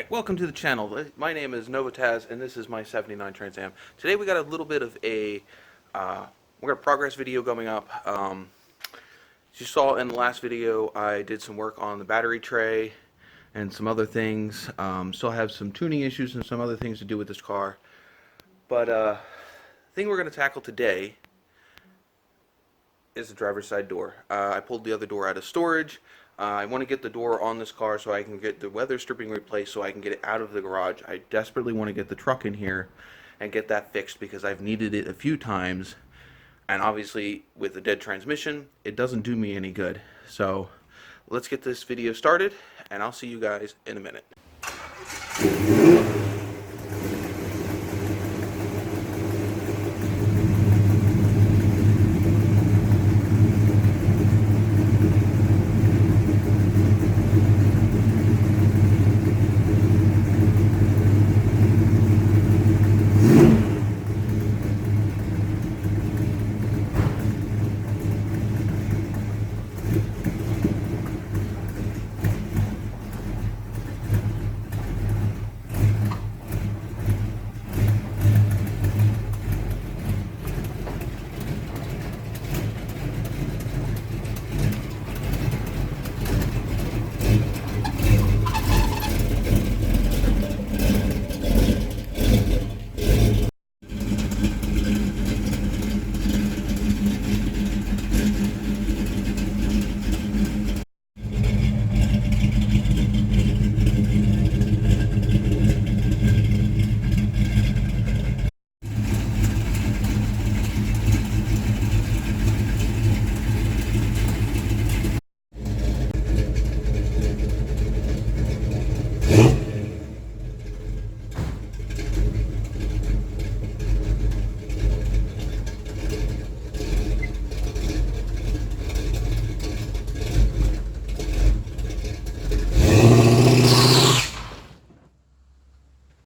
Alright, welcome to the channel. My name is Novatazz and this is my 79 Trans Am. Today we got a little bit of a we're got a progress video going up. As you saw in the last video, I did some work on the battery tray and some other things. Still have some tuning issues and some other things to do with this car. But the thing we're going to tackle today is the driver's side door. I pulled the other door out of storage. I want to get the door on this car so I can get the weather stripping replaced so I can get it out of the garage. I desperately want to get the truck in here and get that fixed because I've needed it a few times, and obviously with the dead transmission it doesn't do me any good. So let's get this video started and I'll see you guys in a minute.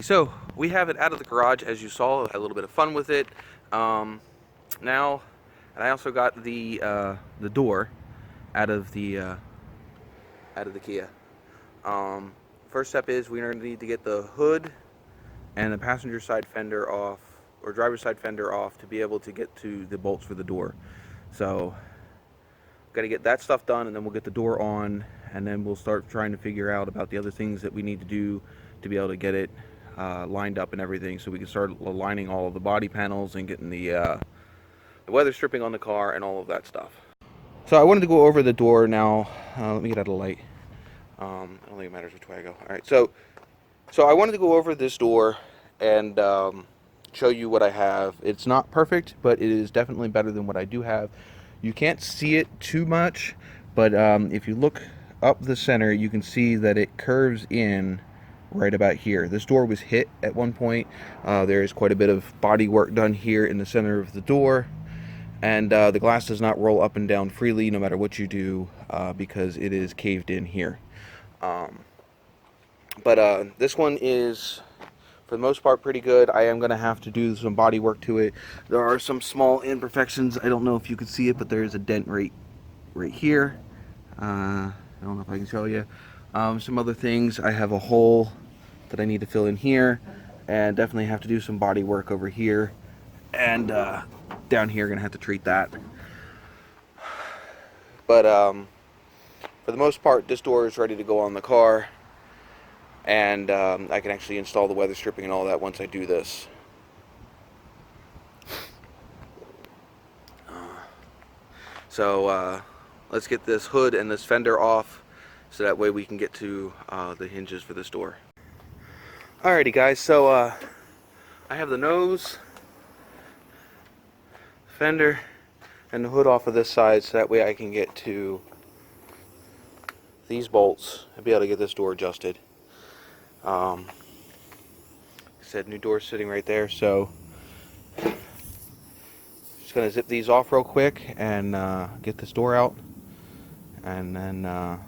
So we have it out of the garage, as you saw. Had a little bit of fun with it. Now, and I also got the door out of the Kia. First step is we're going to need to get the hood and the passenger side fender off, or driver's side fender off, to be able to get to the bolts for the door. So got to get that stuff done, and then we'll get the door on, and then we'll start trying to figure out about the other things that we need to do to be able to get it lined up and everything, so we can start aligning all of the body panels and getting the weather stripping on the car and all of that stuff. So I wanted to go over the door now. Let me get out of the light. I don't think it matters which way I go. Alright, so I wanted to go over this door and show you what I have. It's not perfect, but it is definitely better than what I do have. You can't see it too much, but if you look up the center, you can see that it curves in right about here. This door was hit at one point. There is quite a bit of body work done here in the center of the door, and the glass does not roll up and down freely no matter what you do, because it is caved in here. But this one is, for the most part, pretty good. I am going to have to do some body work to it. There are some small imperfections. I don't know if you can see it, but there is a dent right here. I don't know if I can show you. Some other things. I have a hole that I need to fill in here, and definitely have to do some body work over here, and down here gonna have to treat that. But for the most part, this door is ready to go on the car, and I can actually install the weather stripping and all that once I do this. So let's get this hood and this fender off, so that way we can get to the hinges for this door. Alrighty guys, so I have the nose, fender, and the hood off of this side, so that way I can get to these bolts and be able to get this door adjusted. Like I said, new door sitting right there, so just gonna zip these off real quick and get this door out, and then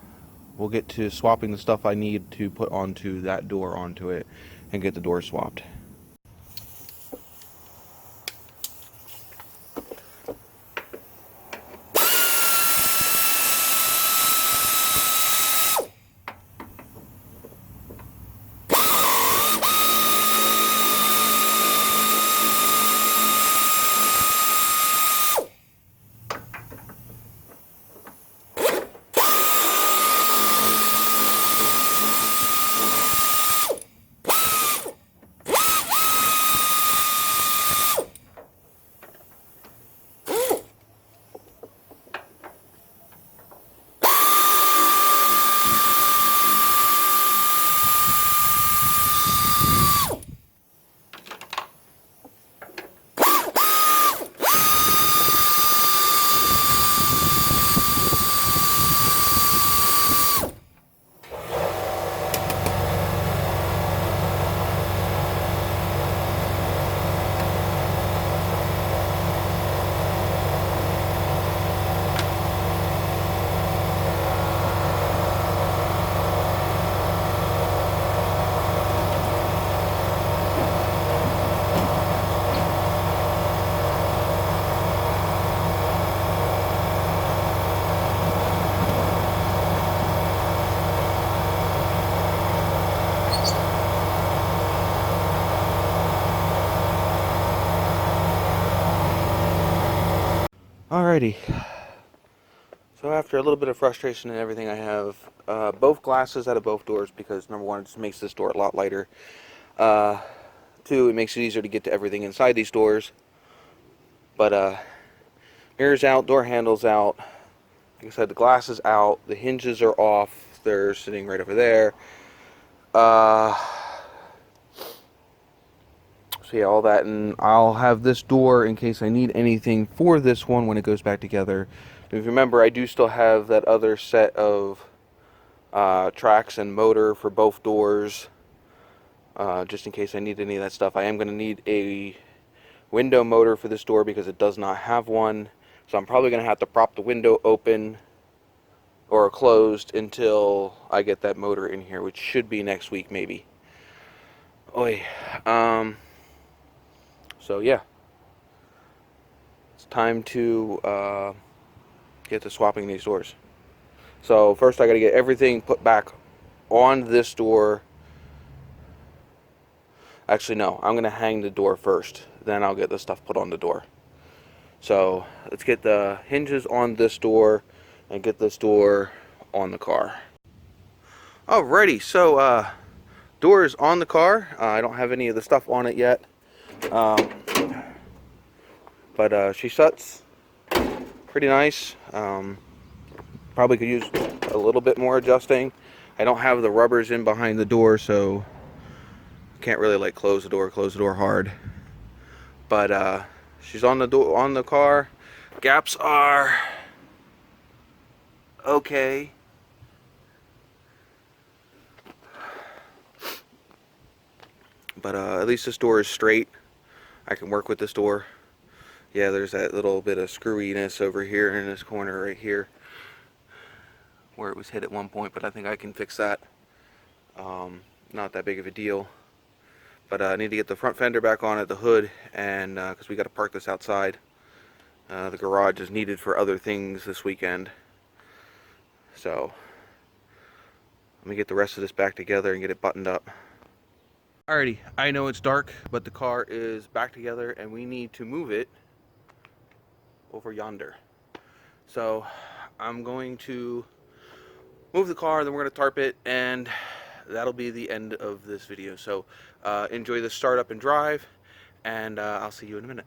we'll get to swapping the stuff I need to put onto that door onto it and get the door swapped. Alrighty. So after a little bit of frustration and everything, I have both glasses out of both doors because number one, it just makes this door a lot lighter. Two, it makes it easier to get to everything inside these doors. But mirrors out, door handles out. Like I said, the glass is out. The hinges are off. They're sitting right over there. So yeah, all that, and I'll have this door in case I need anything for this one when it goes back together. If you remember, I do still have that other set of tracks and motor for both doors, just in case I need any of that stuff. I am going to need a window motor for this door because it does not have one, so I'm probably going to have to prop the window open or closed until I get that motor in here, which should be next week maybe. Oi. So yeah, it's time to get to swapping these doors. So first I got to get everything put back on this door. Actually no, I'm going to hang the door first, then I'll get the stuff put on the door. So let's get the hinges on this door and get this door on the car. Alrighty, so door is on the car. I don't have any of the stuff on it yet, but she shuts pretty nice. Probably could use a little bit more adjusting. I don't have the rubbers in behind the door, so can't really like close the door hard. But she's on the door, on the car. Gaps are okay. But at least this door is straight. I can work with this door. Yeah, there's that little bit of screwiness over here in this corner right here where it was hit at one point, but I think I can fix that. Not that big of a deal. But I need to get the front fender back on at the hood, and because we got to park this outside. The garage is needed for other things this weekend. So let me get the rest of this back together and get it buttoned up. Alrighty, I know it's dark, but the car is back together and we need to move it over yonder. So I'm going to move the car, then we're going to tarp it, and that'll be the end of this video. So enjoy the startup and drive, and I'll see you in a minute.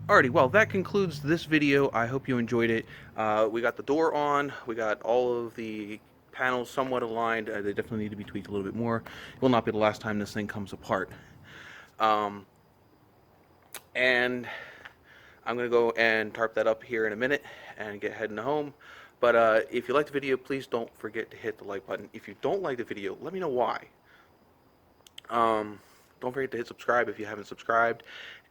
Alrighty, well, that concludes this video. I hope you enjoyed it. We got the door on. We got all of the panels somewhat aligned. They definitely need to be tweaked a little bit more. It will not be the last time this thing comes apart. And I'm going to go and tarp that up here in a minute and get heading home. But if you liked the video, please don't forget to hit the like button. If you don't like the video, let me know why. Don't forget to hit subscribe if you haven't subscribed.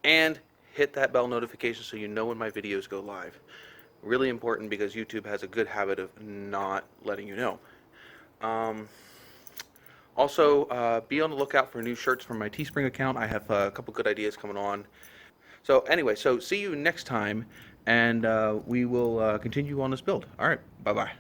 And hit that bell notification so you know when my videos go live. Really important because YouTube has a good habit of not letting you know. Also, be on the lookout for new shirts from my Teespring account. I have a couple good ideas coming on. So anyway, so see you next time, and we will continue on this build. All right, bye-bye.